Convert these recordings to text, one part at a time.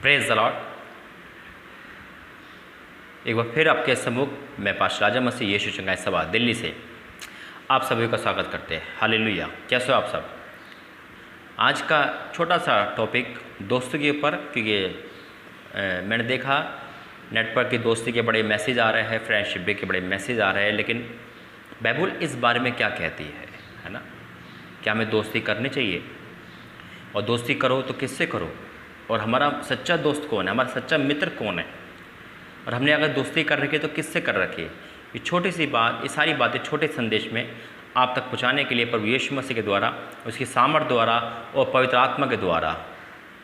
Praise the Lord. एक बार फिर आपके सम्मुख मैं पास्टर राजा मसीह यीशु चंगाई सभा दिल्ली से आप सभी का स्वागत करते हैं। हालेलुया। कैसे हो आप सब? आज का छोटा सा टॉपिक दोस्तों के ऊपर, क्योंकि मैंने देखा नेट पर कि दोस्ती के बड़े मैसेज आ रहे हैं, फ्रेंडशिप डे के बड़े मैसेज आ रहे हैं, लेकिन बाइबल इस बारे में क्या कहती है ना? क्या हमें दोस्ती करनी चाहिए? और दोस्ती करो तो किससे करो? और हमारा सच्चा दोस्त कौन है? हमारा सच्चा मित्र कौन है? और हमने अगर दोस्ती कर रखी है तो किससे कर रखी है? ये छोटी सी बात, ये सारी बातें छोटे संदेश में आप तक पहुँचाने के लिए प्रभु यीशु मसीह के द्वारा, उसकी सामर्थ द्वारा और पवित्र आत्मा के द्वारा,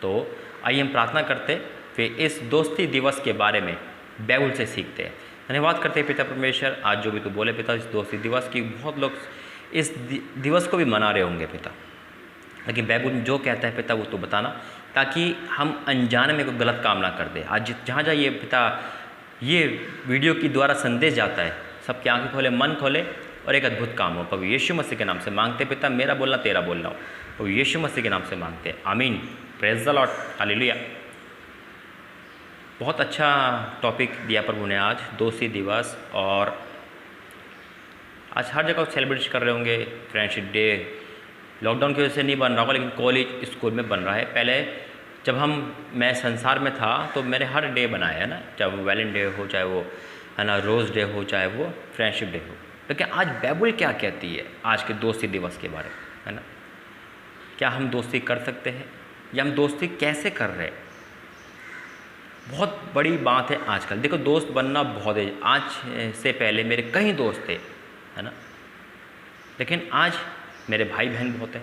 तो आइए हम प्रार्थना करते फिर इस दोस्ती दिवस के बारे में बाइबल से सीखते हैं। धन्यवाद करते हैं पिता परमेश्वर, आज जो भी तू बोले पिता, इस दोस्ती दिवस की बहुत लोग इस दिवस को भी मना रहे होंगे पिता, लेकिन बाइबल में जो कहता है पिता वो तो बताना, ताकि हम अनजाने में कोई गलत काम ना कर दे। आज जहाँ जहाँ ये पिता ये वीडियो के द्वारा संदेश जाता है, सबकी आंखें खोले, मन खोले और एक अद्भुत काम हो। प्रभु यीशु मसीह के नाम से मांगते पिता, मेरा बोलना तेरा बोलना हो, प्रभु यीशु मसीह के नाम से मांगते, आमीन। Praise the Lord, hallelujah. बहुत अच्छा टॉपिक दिया प्रभु ने आज, दोस्ती दिवस। और आज हर जगह सेलिब्रेट कर रहे होंगे फ्रेंडशिप डे। लॉकडाउन की वजह से नहीं बन रहा होगा, लेकिन कॉलेज स्कूल में बन रहा है। पहले जब मैं संसार में था तो मैंने हर डे बनाया है ना, चाहे वो वैलेंटाइन डे हो, चाहे वो है ना रोज़ डे हो, चाहे वो फ्रेंडशिप डे हो। लेकिन आज बाइबल क्या कहती है आज के दोस्ती दिवस के बारे में, है ना? क्या हम दोस्ती कर सकते हैं या हम दोस्ती कैसे कर रहे हैं? बहुत बड़ी बात है आजकल। देखो, दोस्त बनना बहुत है। आज से पहले मेरे कई दोस्त थे, है ना, लेकिन आज मेरे भाई बहन बहुत हैं।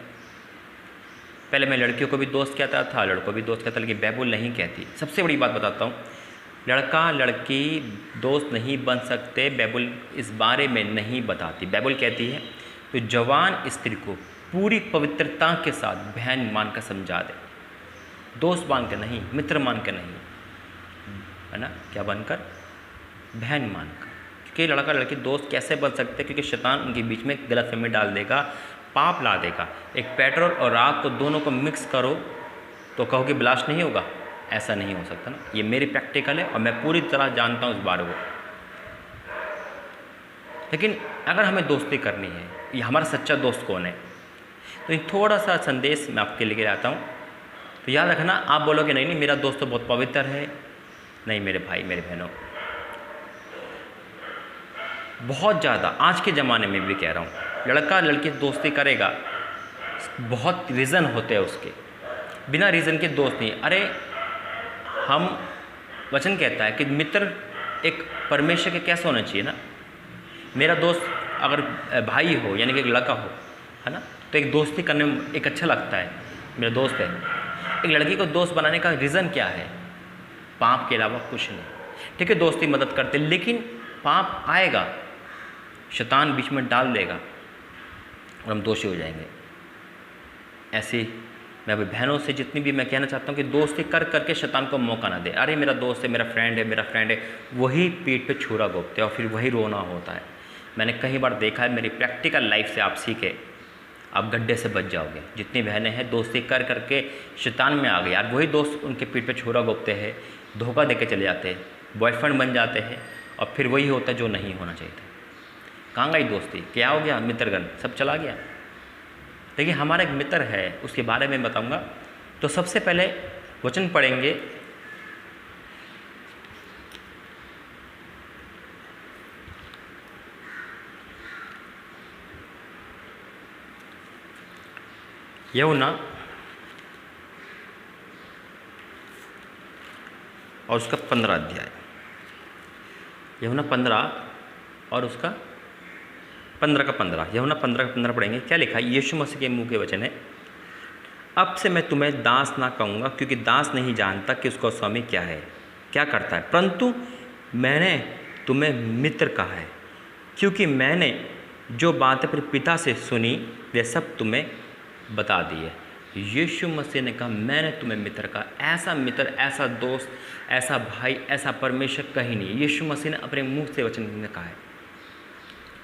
पहले मैं लड़कियों को भी दोस्त कहता था, लड़कों को भी दोस्त कहता, लेकिन बाइबल नहीं कहती। सबसे बड़ी बात बताता हूँ, लड़का लड़की दोस्त नहीं बन सकते, बाइबल इस बारे में नहीं बताती। बाइबल कहती है तो जवान स्त्री को पूरी पवित्रता के साथ बहन मान कर समझा दे, दोस्त मान कर नहीं, मित्र मान कर नहीं, है ना? क्या बनकर? बहन मानकर। क्योंकि लड़का लड़की दोस्त कैसे बन सकते? क्योंकि शैतान उनके बीच में गलतफहमी डाल देगा, पाप ला देगा। एक पेट्रोल और आग को दोनों को मिक्स करो तो कहो कि ब्लास्ट नहीं होगा, ऐसा नहीं हो सकता ना। ये मेरी प्रैक्टिकल है और मैं पूरी तरह जानता हूँ इस बारे को। लेकिन अगर हमें दोस्ती करनी है, ये हमारा सच्चा दोस्त कौन है? तो ये थोड़ा सा संदेश मैं आपके लिए आता हूँ, तो याद रखना। आप बोलोगे नहीं नहीं मेरा दोस्त तो बहुत पवित्र है। नहीं मेरे भाई, मेरे बहनों, बहुत ज़्यादा आज के ज़माने में भी कह रहा हूँ, लड़का लड़की दोस्ती करेगा, बहुत रीज़न होते हैं उसके, बिना रीज़न के दोस्त नहीं। अरे हम वचन कहता है कि मित्र एक परमेश्वर के कैसे होना चाहिए ना। मेरा दोस्त अगर भाई हो, यानी कि एक लड़का हो, है ना, तो एक दोस्ती करने में एक अच्छा लगता है, मेरा दोस्त है। एक लड़की को दोस्त बनाने का रीज़न क्या है? पाप के अलावा कुछ नहीं। ठीक है, दोस्ती मदद करते, लेकिन पाप आएगा, शैतान बीच में डाल देगा और हम दोषी हो जाएंगे। ऐसे मैं अभी बहनों से जितनी भी मैं कहना चाहता हूँ कि दोस्ती कर करके शैतान को मौका ना दे। अरे मेरा दोस्त है, मेरा फ्रेंड है, मेरा फ्रेंड है, वही पीठ पे छुरा घोंपते हैं और फिर वही रोना होता है। मैंने कई बार देखा है, मेरी प्रैक्टिकल लाइफ से आप सीखे, आप गड्ढे से बच जाओगे। जितनी बहनें हैं दोस्ती कर करके शैतान में आ गई यार, वही दोस्त उनके पीठ पे छुरा घोंपते हैं, धोखा दे के चले जाते हैं, बॉयफ्रेंड बन जाते हैं, और फिर वही होता है जो नहीं होना चाहिए था। कहाँ गई दोस्ती? क्या हो गया? मित्रगण सब चला गया। देखिए, हमारा एक मित्र है, उसके बारे में बताऊंगा। तो सबसे पहले वचन पढ़ेंगे, यूहन्ना और उसका 15 अध्याय, यूहन्ना 15 और उसका 15 का 15, यूहन्ना 15 का 15 पढ़ेंगे। क्या लिखा है? यीशु मसीह के मुंह के वचन है, अब से मैं तुम्हें दास ना कहूँगा, क्योंकि दास नहीं जानता कि उसका स्वामी क्या है, क्या करता है, परंतु मैंने तुम्हें मित्र कहा है, क्योंकि मैंने जो बातें अपने पिता से सुनी वे सब तुम्हें बता दी है। यीशु मसीह ने कहा मैंने तुम्हें मित्र कहा। ऐसा मित्र, ऐसा दोस्त, ऐसा भाई, ऐसा परमेश्वर कहीं नहीं। यीशु मसीह ने अपने मुंह से वचन में कहा है।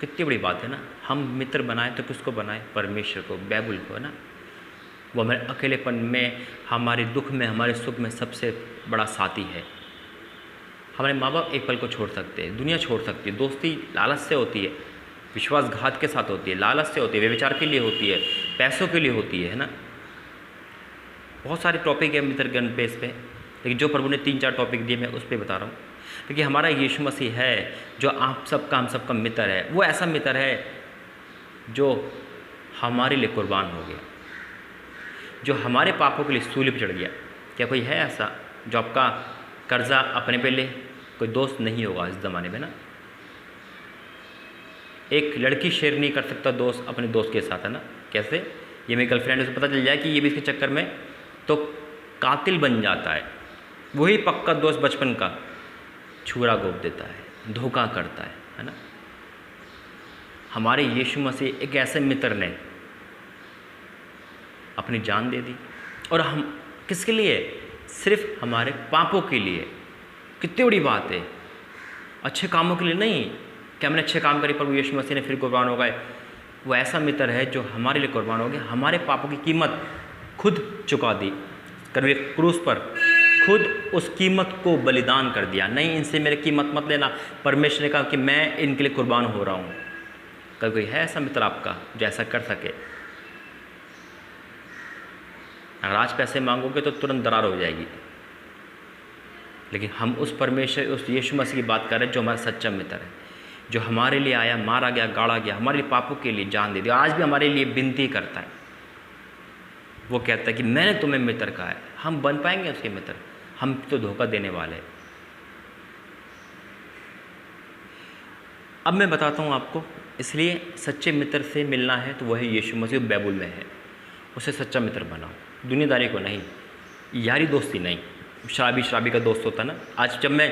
कितनी बड़ी बात है ना। हम मित्र बनाए तो किसको बनाए? परमेश्वर को, बाइबल को, है ना। वो हमारे अकेलेपन में, हमारे दुख में, हमारे सुख में सबसे बड़ा साथी है। हमारे माँ बाप एक पल को छोड़ सकते हैं, दुनिया छोड़ सकती है, दोस्ती लालच से होती है, विश्वासघात के साथ होती है, लालच से होती है, व्यभिचार के लिए होती है, पैसों के लिए होती है ना। बहुत सारे टॉपिक है मित्रगण पे इस पे, लेकिन जो प्रभु ने 3-4 टॉपिक दिए मैं उस पर बता रहा हूँ। क्योंकि हमारा यीशु मसीह है जो आप सबका, हम सबका मित्र है। वो ऐसा मित्र है जो हमारे लिए कुर्बान हो गया, जो हमारे पापों के लिए सूली पर चढ़ गया। क्या कोई है ऐसा जो आपका कर्जा अपने पे ले? कोई दोस्त नहीं होगा इस ज़माने में ना। एक लड़की शेयर नहीं कर सकता दोस्त अपने दोस्त के साथ, है ना। कैसे? ये मेरी गर्लफ्रेंड है, उसे पता चल जाए कि ये भी इसके चक्कर में, तो कातिल बन जाता है। वही पक्का दोस्त बचपन का छुरा गोप देता है, धोखा करता है ना। हमारे यीशु मसीह एक ऐसे मित्र ने अपनी जान दे दी, और हम किसके लिए? सिर्फ हमारे पापों के लिए। कितनी बड़ी बात है, अच्छे कामों के लिए नहीं। क्या हमने अच्छे काम करे प्रभु यीशु मसीह ने फिर कुर्बान हो गए? वो ऐसा मित्र है जो हमारे लिए कुर्बान हो गया, हमारे पापों की कीमत खुद चुका दी, कलवरी क्रूस पर खुद उस कीमत को बलिदान कर दिया। नहीं, इनसे मेरी कीमत मत लेना, परमेश्वर ने कहा कि मैं इनके लिए कुर्बान हो रहा हूँ। कल कोई है ऐसा मित्र आपका जो ऐसा कर सके? अगर आज पैसे मांगोगे तो तुरंत दरार हो जाएगी, लेकिन हम उस परमेश्वर, उस यीशु मसीह की बात कर रहे हैं जो हमारा सच्चा मित्र है, जो हमारे लिए आया, मारा गया, गाड़ा गया, हमारे लिए पापों के लिए जान दे दिया, आज भी हमारे लिए विनती करता है। वो कहता है कि मैंने तुम्हें मित्र कहा है। हम बन पाएंगे उसके मित्र? हम तो धोखा देने वाले हैं। अब मैं बताता हूँ आपको, इसलिए सच्चे मित्र से मिलना है तो वही यीशु मसीह बाइबल में है, उसे सच्चा मित्र बनाओ, दुनियादारी को नहीं, यारी दोस्ती नहीं। शराबी का दोस्त होता ना। आज जब मैं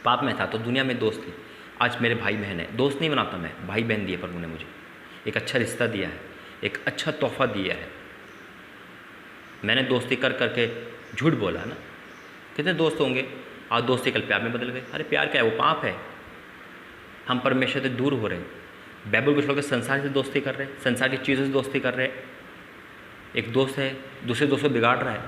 पाप में था तो दुनिया में दोस्त थी, आज मेरे भाई बहन है। दोस्त नहीं बनाता मैं, भाई बहन दिए प्रभु ने मुझे, एक अच्छा रिश्ता दिया है, एक अच्छा तोहफा दिया है। मैंने दोस्ती कर करके झूठ बोला ना। कितने दोस्त होंगे, आज दोस्ती कल प्यार में बदल गए। अरे प्यार क्या है? वो पाप है। हम परमेश्वर से दूर हो रहे हैं, बाइबल को छोड़कर संसार से दोस्ती कर रहे हैं, संसार की चीज़ों से दोस्ती कर रहे हैं। एक दोस्त है दूसरे दोस्त को बिगाड़ रहा है,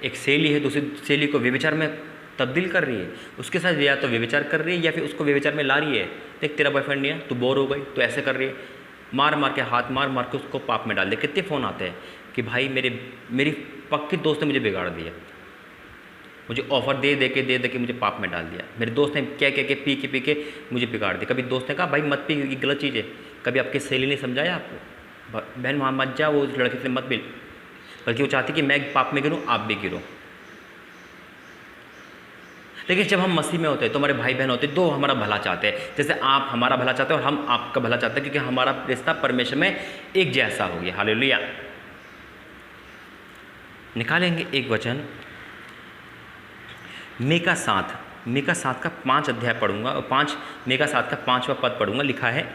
एक सहेली है दूसरी सहेली को व्यभिचार में तब्दील कर रही है, उसके साथ या तो व्यभिचार कर रही है या फिर उसको व्यभिचार में ला रही है। देख तेरा बॉयफ्रेंड नहीं है, तू बोर हो गई, तो ऐसे कर रही है, मार मार के, हाथ मार मार के उसको पाप में डाल दे। कितने फ़ोन आते हैं कि भाई मेरी पक्की दोस्त ने मुझे बिगाड़ दिया, मुझे ऑफ़र दे के मुझे पाप में डाल दिया। मेरे दोस्त ने क्या के पी के मुझे बिगाड़ दिया। कभी दोस्त ने कहा भाई मत पी, ये गलत चीज़ है? कभी आपकी सहेली ने समझाया आपको, बहन वहाँ मत जा, वो लड़के से मत मिल, बल्कि वो चाहती कि मैं पाप में गिरूँ, आप भी गिरो। लेकिन जब हम मसीह में होते हैं तो हमारे भाई बहन होते हैं, दो हमारा भला चाहते हैं, जैसे आप हमारा भला चाहते हैं और हम आपका भला चाहते हैं, क्योंकि हमारा रिश्ता परमेश्वर में एक जैसा हो गया। हालेलुया। निकालेंगे एक वचन, मीका 7 का 5 अध्याय पढ़ूंगा और मीका 7 का 5वां पद पढ़ूंगा। लिखा है,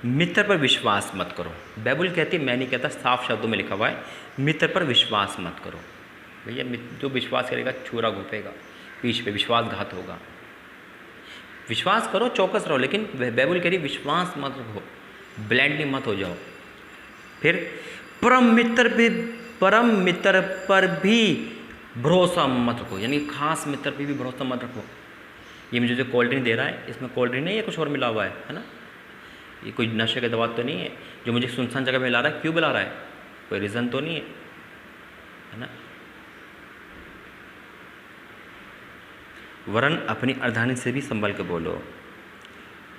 मित्र पर विश्वास मत करो। बाइबल कहती है, मैं नहीं कहता, साफ शब्दों में लिखा हुआ है, मित्र पर विश्वास मत करो। भैया जो विश्वास करेगा छुरा घोपेगा, पीठ पे विश्वासघात होगा। विश्वास करो, चौकस रहो, लेकिन बाइबल कह रही विश्वास मत रखो, ब्लाइंडली मत हो जाओ। फिर परम मित्र पर भी भरोसा मत रखो, यानी खास मित्र पर भी भरोसा मत रखो। ये मुझे जो कोल्ड ड्रिंक दे रहा है, इसमें कोल्ड ड्रिंक नहीं है, कुछ और मिला हुआ है ना। ये कोई नशे का दवा तो नहीं है जो मुझे सुनसान जगह में ला रहा है। क्यों बुला रहा है? कोई रीज़न तो नहीं है ना। वरन अपनी अर्धानी से भी संभल के बोलो,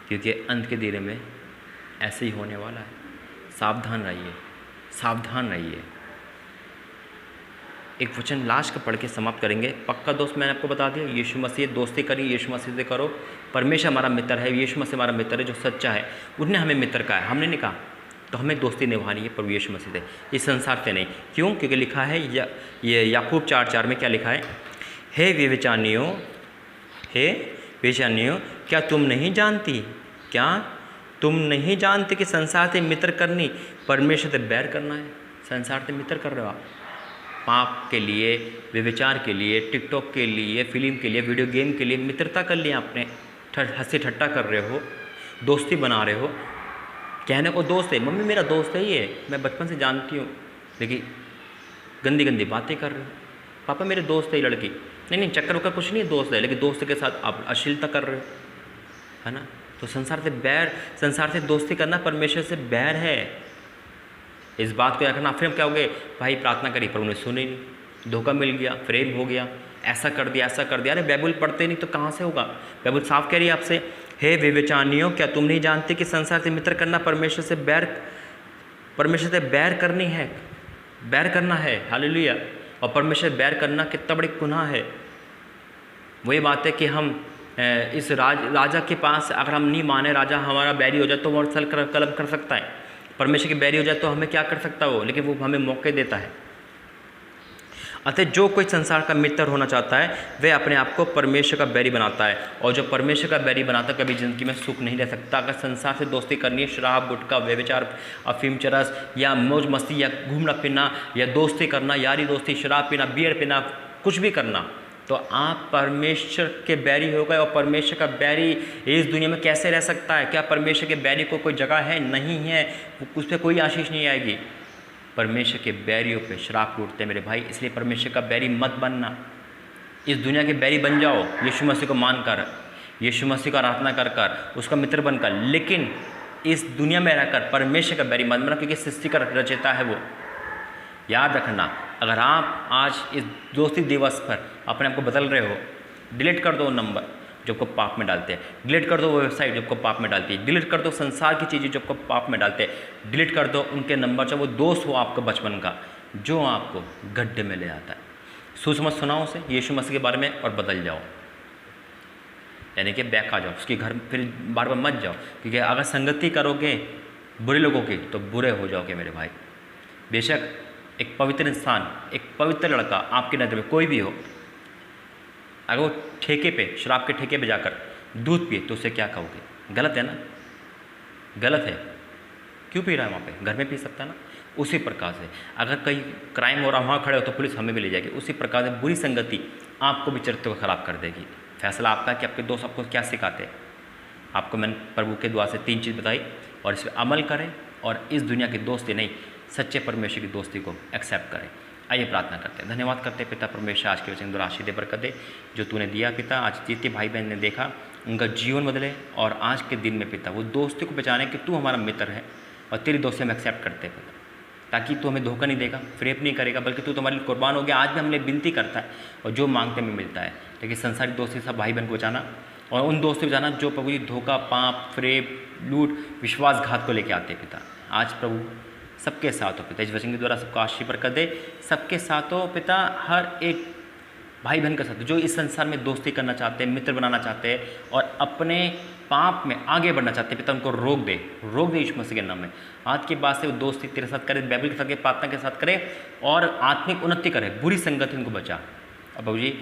क्योंकि अंत के दिने में ऐसे ही होने वाला है। सावधान रहिए। एक वचन लास्ट का पढ़ के समाप्त करेंगे। पक्का दोस्त मैंने आपको बता दिया, यीशु मसीह। दोस्ती करिए, यीशु मसीह से करो। परमेश्वर हमारा मित्र है, यीशु मसीह हमारा मित्र है जो सच्चा है। उसने हमें मित्र कहा है, हमने नहीं कहा। तो हमें दोस्ती निभानी है प्रभु यीशु मसीह से, इस संसार से नहीं। क्यों? क्योंकि लिखा है, ये याकूब 4:4 में क्या लिखा है? हे व्यभिचारियों, क्या तुम नहीं जानती कि संसार से मित्र करनी परमेश्वर से बैर करना है? संसार से मित्र कर रहे हो आप, पाप के लिए, व्यभिचार के लिए, टिकटॉक के लिए, फिल्म के लिए, वीडियो गेम के लिए मित्रता कर लिया आपने। हंसी ठट्टा कर रहे हो, दोस्ती बना रहे हो। कहने को दोस्त है, मम्मी मेरा दोस्त है ये, मैं बचपन से जानती हूँ, लेकिन गंदी गंदी बातें कर रहे हो। पापा मेरे दोस्त है ये लड़की, नहीं नहीं चक्कर वक्कर कुछ नहीं, दोस्त है, लेकिन दोस्त के साथ आप अश्लीलता कर रहे हो, है ना। तो संसार से बैर, संसार से दोस्ती करना परमेश्वर से बैर है। इस बात को याद रखना। फिर हम क्या हो गए, भाई प्रार्थना करी पर उन्हें सुने नहीं, धोखा मिल गया, फ्रेब हो गया, ऐसा कर दिया ऐसा कर दिया। अरे बाइबल पढ़ते नहीं तो कहाँ से होगा। बाइबल साफ कह रही है आपसे, हे विवेचानियों क्या तुम नहीं जानते कि संसार से मित्र करना परमेश्वर से बैर करनी है, बैर करना है। हालेलुया। और परमेश्वर बैर करना कितना बड़ी गुनाह है। वही बात है कि हम इस राजा के पास अगर हम नहीं माने, राजा हमारा बैरी हो जाए तो वो कलम कर सकता है, परमेश्वर की बैरी हो जाए तो हमें क्या कर सकता है वो, लेकिन वो हमें मौके देता है। अतः जो कोई संसार का मित्र होना चाहता है वह अपने आप को परमेश्वर का बैरी बनाता है, और जो परमेश्वर का बैरी बनाता है कभी ज़िंदगी में सुख नहीं रह सकता। अगर संसार से दोस्ती करनी है, शराब गुटखा व्यभिचार अफीम चरस या मौज मस्ती या घूमना फिरना या दोस्ती करना, यारी दोस्ती, शराब पीना, बियर पीना, कुछ भी करना, तो आप परमेश्वर के बैरी हो गए। और परमेश्वर का बैरी इस दुनिया में कैसे रह सकता है? क्या परमेश्वर के बैरी को कोई जगह है? नहीं है, उस पर कोई आशीष नहीं आएगी। परमेश्वर के बैरियों पे श्राप टूटते हैं मेरे भाई, इसलिए परमेश्वर का बैरी मत बनना। इस दुनिया के बैरी बन जाओ यीशु मसीह को मानकर, यीशु मसीह का आराधना कर कर, उसका मित्र बनकर, लेकिन इस दुनिया में रहकर परमेश्वर का बैरी मत बनना, क्योंकि सृष्टि का रचयिता है वो। याद रखना, अगर आप आज इस दोस्ती दिवस पर अपने आप को बदल रहे हो, डिलीट कर दो नंबर जो आपको पाप में डालते हैं, डिलीट कर दो वो वेबसाइट जो आपको पाप में डालती है, डिलीट कर दो संसार की चीज़ें जो आपको पाप में डालते हैं, डिलीट कर दो उनके नंबर, चाहे वो दोस्त हो आपका बचपन का जो आपको गड्ढे में ले आता है। सुसमत सुनाओ उसे यीशु मसीह के बारे में और बदल जाओ, यानी कि बैक आ जाओ, उसके घर फिर बार बार मत जाओ, क्योंकि अगर संगति करोगे बुरे लोगों की तो बुरे हो जाओगे मेरे भाई। बेशक एक पवित्र इंसान, एक पवित्र लड़का आपकी नज़र में कोई भी हो, अगर वो ठेके पे, शराब के ठेके पे जाकर दूध पिए तो उसे क्या कहोगे? गलत है ना, गलत है। क्यों पी रहा है वहाँ पे? घर में पी सकता है ना। उसी प्रकार से अगर कहीं क्राइम हो रहा वहाँ खड़े हो तो पुलिस हमें भी ले जाएगी। उसी प्रकार से बुरी संगति आपको भी चरित्र को खराब कर देगी। फैसला आपका है कि आपके दोस्त आपको क्या सिखाते हैं। आपको मैंने प्रभु के द्वारा से 3 चीज़ बताई और इस पर अमल करें, और इस दुनिया की दोस्ती नहीं, सच्चे परमेश्वर की दोस्ती को एक्सेप्ट करें। आइए प्रार्थना करते हैं। धन्यवाद करते हैं पिता परमेश्वर, आज के वचन द्वारा आशीष दे, बरकत दे जो तूने दिया पिता। आज जितने भाई बहन ने देखा उनका जीवन बदले, और आज के दिन में पिता वो दोस्ती को पहचाने कि तू हमारा मित्र है और तेरी दोस्ती हम एक्सेप्ट करते हैं पिता, ताकि तू हमें धोखा नहीं देगा, फ्रेप नहीं करेगा, बल्कि तू तुम्हारे लिए कुर्बान हो गया। आज भी हमने विनती करता है और जो मांगते हमें मिलता है। लेकिन संसारिक दोस्ती सब भाई बहन को बचाना, और उन दोस्तों को बचाना जो प्रभु जी धोखा, पाप, फ्रेप, लूट, विश्वासघात को लेकर आते पिता। आज प्रभु सबके साथ हो पिता, इस वचन के द्वारा सबको आशीष बरकत दे। सबके साथ हो पिता, हर एक भाई बहन के साथ जो इस संसार में दोस्ती करना चाहते हैं, मित्र बनाना चाहते हैं और अपने पाप में आगे बढ़ना चाहते हैं पिता, उनको रोक दे यीशु मसीह के नाम में। आज के बाद से वो दोस्ती तेरे साथ करे, बाइबल के साथ, प्रार्थना के साथ करे और आत्मिक उन्नति करे, बुरी संगति उनको बचा। अब प्रभु जी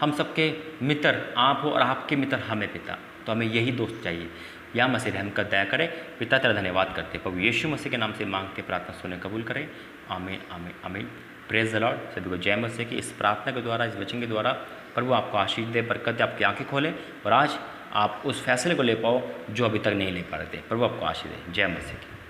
हम सबके मित्र आप हो और आपके मित्र हमें पिता, तो हमें यही दोस्त चाहिए। या मसीह रहम कर दया करे पिता, तेरा धन्यवाद करते प्रभु यीशु मसीह के नाम से मांगते, प्रार्थना सुने कबूल करें। आमीन आमीन आमीन। Praise the Lord. सभी को जय मसीह की। इस प्रार्थना के द्वारा, इस वचन के द्वारा प्रभु आपको आशीष दे, बरकत दे, आपकी आंखें खोले और आज आप उस फैसले को ले पाओ जो अभी तक नहीं ले पा रहे थे। प्रभु आपको आशीष दे। जय मसीह की।